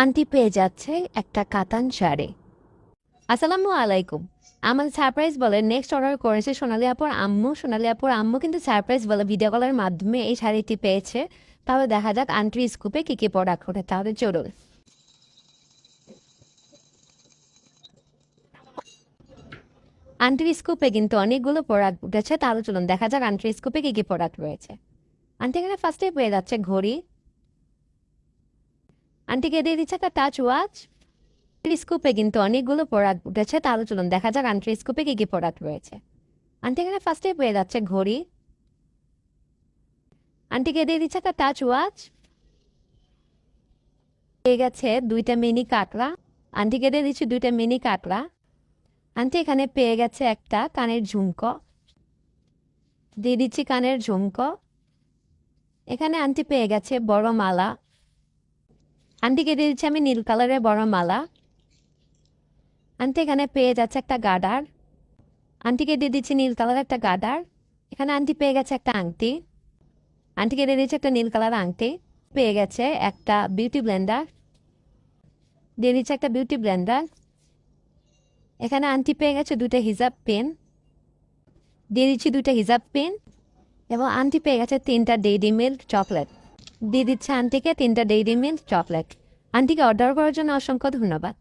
Aunty পেয়ে যাচ্ছে একটা কাতান শাড়ি। আসসালামু আলাইকুম। আমার সারপ্রাইজ বলে নেক্সট অর্ডার করেছে সোনালী আপুর আম্মু। সোনালী আপুর আম্মু কিন্তু সারপ্রাইজ বলে ভিডিও কলের মাধ্যমে এই শাড়িটি পেয়েছে। তাহলে দেখা যাক আন্টির স্কুপে কী কী প্রোডাক্ট ওঠে। তাহলে চলুন। আন্টির স্কুপে কিন্তু অনেকগুলো প্রোডাক্ট উঠেছে। তাহলে চলুন দেখা যাক আন্টির স্কুপে কী কী প্রোডাক্ট রয়েছে। আন্টি এখানে ফার্স্টে পেয়ে যাচ্ছে ঘড়ি। আন্টিকে দিয়ে দিচ্ছে একটা টাচ ওয়াচ। স্কুপে কিন্তু অনেকগুলো প্রোডাক্ট উঠেছে। তাহলে চলুন দেখা যাক আন্টির স্কুপে কী কী প্রোডাক্ট রয়েছে। আন্টি এখানে ফার্স্টে পেয়ে যাচ্ছে ঘড়ি। আন্টিকে দিয়ে দিচ্ছে একটা টাচ ওয়াচ। পেয়ে গেছে দুইটা মিনি কাঁকড়া। আন্টিকে দিয়ে দিচ্ছি দুইটা মিনি কাঁকড়া। আন্টি এখানে পেয়ে গেছে একটা কানের ঝুমকো। দিয়ে দিচ্ছি কানের ঝুমকো। এখানে আন্টি পেয়ে গেছে বড় মালা। আন্টিকে দিয়ে দিচ্ছি আমি নীল কালারের বড় মালা। আন্টি এখানে পেয়ে যাচ্ছে একটা গার্ডার। আন্টিকে দিয়ে দিচ্ছি নীল কালারের একটা গার্ডার। এখানে আন্টি পেয়ে গেছে একটা আংটি। আন্টিকে দিয়ে দিচ্ছি একটা নীল কালার আংটি। পেয়ে গেছে একটা বিউটি ব্লেন্ডার। দিয়ে দিচ্ছে একটা বিউটি ব্লেন্ডার। এখানে আন্টি পেয়ে গেছে দুটো হিজাব পেন। দিয়ে দিচ্ছি দুটো হিজাব পেন। এবং আন্টি পেয়ে গেছে তিনটা ডেইরি মিল্ক চকলেট। দিয়ে দিচ্ছে আন্টিকে তিনটা ডেইরি মিল্ক চকলেট। আন্টিকে অর্ডার করার জন্য অসংখ্য ধন্যবাদ।